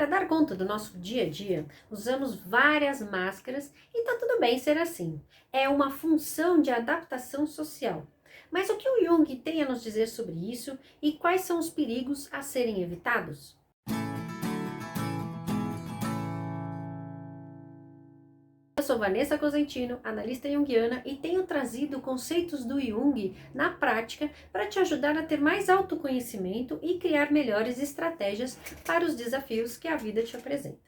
Para dar conta do nosso dia a dia, usamos várias máscaras e tá tudo bem ser assim. É uma função de adaptação social. Mas o que o Jung tem a nos dizer sobre isso e quais são os perigos a serem evitados? Eu sou Vanessa Cosentino, analista junguiana, e tenho trazido conceitos do Jung na prática para te ajudar a ter mais autoconhecimento e criar melhores estratégias para os desafios que a vida te apresenta.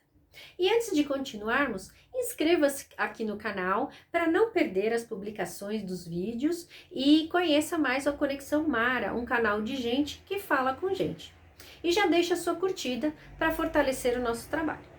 E antes de continuarmos, inscreva-se aqui no canal para não perder as publicações dos vídeos e conheça mais a Conexão Mara, um canal de gente que fala com gente. E já deixa a sua curtida para fortalecer o nosso trabalho.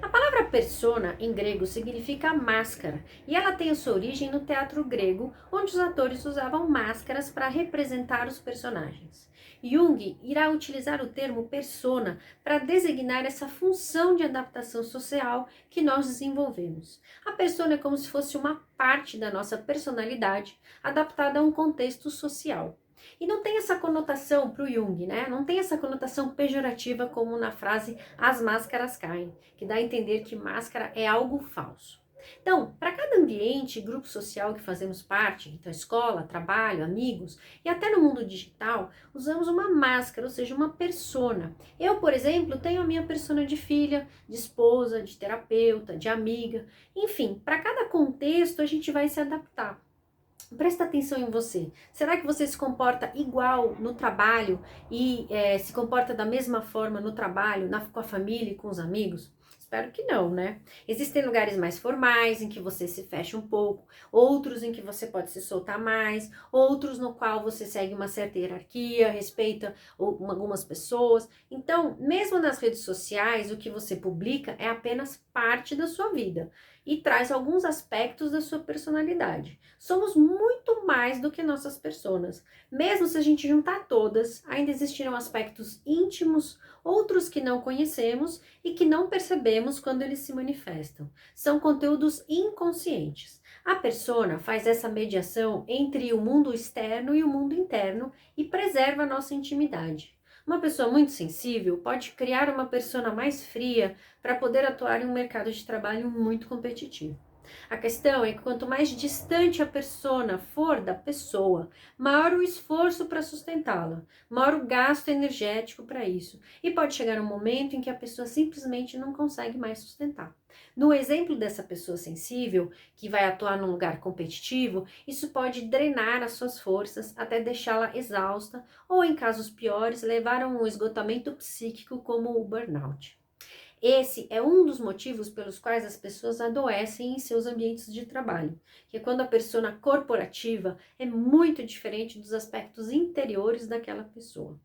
A palavra persona em grego significa máscara e ela tem a sua origem no teatro grego, onde os atores usavam máscaras para representar os personagens. Jung irá utilizar o termo persona para designar essa função de adaptação social que nós desenvolvemos. A persona é como se fosse uma parte da nossa personalidade adaptada a um contexto social. E não tem essa conotação para o Jung, né? Não tem essa conotação pejorativa como na frase as máscaras caem, que dá a entender que máscara é algo falso. Então, para cada ambiente, grupo social que fazemos parte, então escola, trabalho, amigos e até no mundo digital, usamos uma máscara, ou seja, uma persona. Eu, por exemplo, tenho a minha persona de filha, de esposa, de terapeuta, de amiga, enfim, para cada contexto a gente vai se adaptar. Presta atenção em você. Será que você se comporta igual no trabalho e se comporta da mesma forma no trabalho, com a família e com os amigos? Espero que não, né? Existem lugares mais formais em que você se fecha um pouco, outros em que você pode se soltar mais, outros no qual você segue uma certa hierarquia, respeita algumas pessoas. Então, mesmo nas redes sociais, o que você publica é apenas parte da sua vida e traz alguns aspectos da sua personalidade. Somos muito mais do que nossas personas. Mesmo se a gente juntar todas, ainda existirão aspectos íntimos, outros que não conhecemos e que não percebemos quando eles se manifestam. São conteúdos inconscientes. A persona faz essa mediação entre o mundo externo e o mundo interno e preserva a nossa intimidade. Uma pessoa muito sensível pode criar uma persona mais fria para poder atuar em um mercado de trabalho muito competitivo. A questão é que quanto mais distante a persona for da pessoa, maior o esforço para sustentá-la, maior o gasto energético para isso, e pode chegar um momento em que a pessoa simplesmente não consegue mais sustentar. No exemplo dessa pessoa sensível, que vai atuar num lugar competitivo, isso pode drenar as suas forças até deixá-la exausta ou, em casos piores, levar a um esgotamento psíquico como o burnout. Esse é um dos motivos pelos quais as pessoas adoecem em seus ambientes de trabalho, que é quando a persona corporativa é muito diferente dos aspectos interiores daquela pessoa.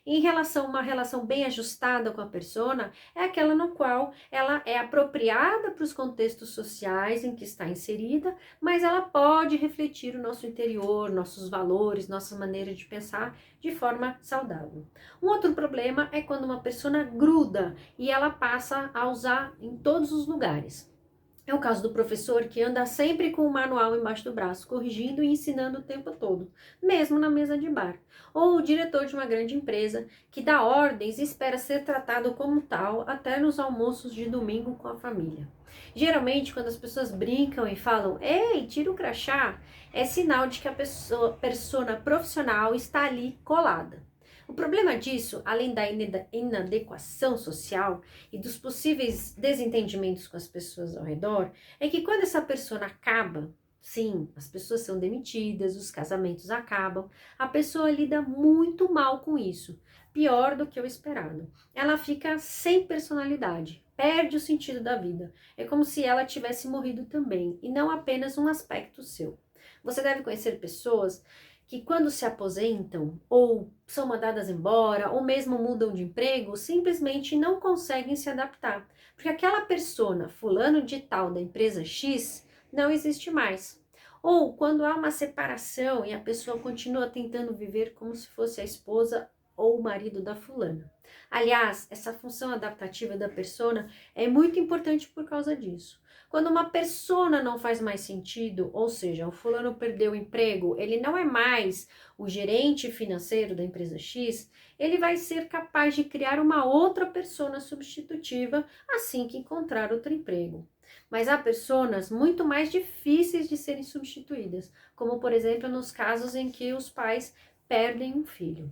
Em relação a uma relação bem ajustada com a persona, é aquela no qual ela é apropriada para os contextos sociais em que está inserida, mas ela pode refletir o nosso interior, nossos valores, nossa maneira de pensar de forma saudável. Um outro problema é quando uma persona gruda e ela passa a usar em todos os lugares. É o caso do professor que anda sempre com o manual embaixo do braço, corrigindo e ensinando o tempo todo, mesmo na mesa de bar. Ou o diretor de uma grande empresa que dá ordens e espera ser tratado como tal até nos almoços de domingo com a família. Geralmente, quando as pessoas brincam e falam, ei, tira o crachá, é sinal de que a persona profissional está ali colada. O problema disso, além da inadequação social e dos possíveis desentendimentos com as pessoas ao redor, é que quando essa persona acaba, sim, as pessoas são demitidas, os casamentos acabam, a pessoa lida muito mal com isso, pior do que o esperado. Ela fica sem personalidade, perde o sentido da vida. É como se ela tivesse morrido também, e não apenas um aspecto seu. Você deve conhecer pessoas que quando se aposentam ou são mandadas embora ou mesmo mudam de emprego, simplesmente não conseguem se adaptar, porque aquela persona, fulano de tal da empresa X, não existe mais. Ou quando há uma separação e a pessoa continua tentando viver como se fosse a esposa ou o marido da fulana. Aliás, essa função adaptativa da persona é muito importante por causa disso. Quando uma persona não faz mais sentido, ou seja, o fulano perdeu o emprego, ele não é mais o gerente financeiro da empresa X, ele vai ser capaz de criar uma outra persona substitutiva assim que encontrar outro emprego. Mas há personas muito mais difíceis de serem substituídas, como por exemplo nos casos em que os pais perdem um filho.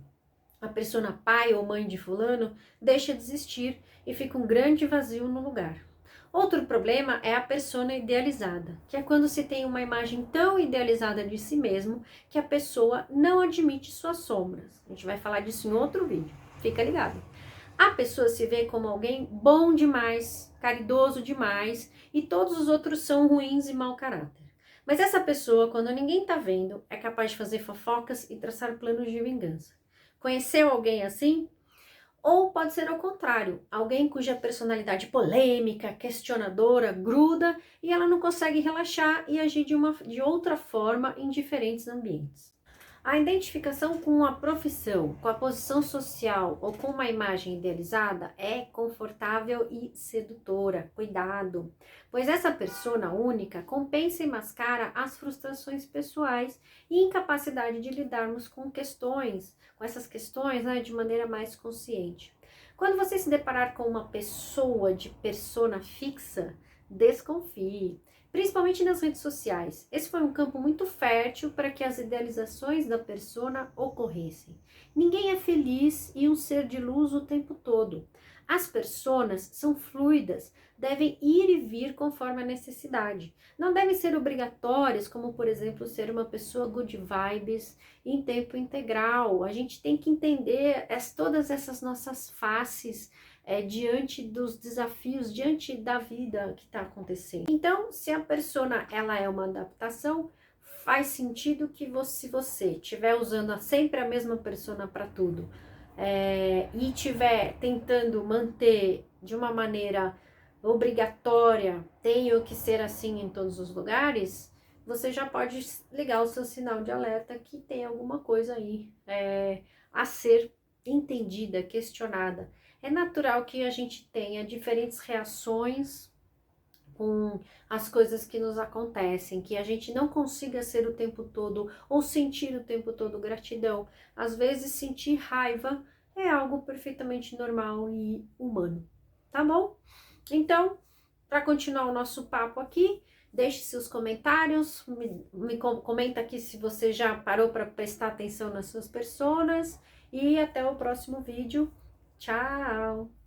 A persona pai ou mãe de fulano deixa de existir e fica um grande vazio no lugar. Outro problema é a persona idealizada, que é quando se tem uma imagem tão idealizada de si mesmo que a pessoa não admite suas sombras. A gente vai falar disso em outro vídeo, fica ligado. A pessoa se vê como alguém bom demais, caridoso demais e todos os outros são ruins e mau caráter. Mas essa pessoa, quando ninguém tá vendo, é capaz de fazer fofocas e traçar planos de vingança. Conheceu alguém assim? Ou pode ser ao contrário, alguém cuja personalidade polêmica, questionadora, gruda e ela não consegue relaxar e agir de outra forma em diferentes ambientes. A identificação com a profissão, com a posição social ou com uma imagem idealizada é confortável e sedutora. Cuidado, pois essa persona única compensa e mascara as frustrações pessoais e incapacidade de lidarmos com essas questões, né, de maneira mais consciente. Quando você se deparar com uma pessoa de persona fixa, desconfie. Principalmente nas redes sociais. Esse foi um campo muito fértil para que as idealizações da persona ocorressem. Ninguém é feliz e um ser de luz o tempo todo. As personas são fluidas, devem ir e vir conforme a necessidade. Não devem ser obrigatórias, como por exemplo ser uma pessoa good vibes em tempo integral. A gente tem que entender todas essas nossas faces diante dos desafios, diante da vida que está acontecendo. Então, se a persona ela é uma adaptação, faz sentido que se você estiver usando sempre a mesma persona para tudo e estiver tentando manter de uma maneira obrigatória, tenho que ser assim em todos os lugares, você já pode ligar o seu sinal de alerta que tem alguma coisa aí a ser entendida, questionada. É natural que a gente tenha diferentes reações com as coisas que nos acontecem, que a gente não consiga ser o tempo todo ou sentir o tempo todo gratidão. Às vezes sentir raiva é algo perfeitamente normal e humano, tá bom? Então, para continuar o nosso papo aqui, deixe seus comentários, comenta aqui se você já parou para prestar atenção nas suas personas e até o próximo vídeo. Tchau!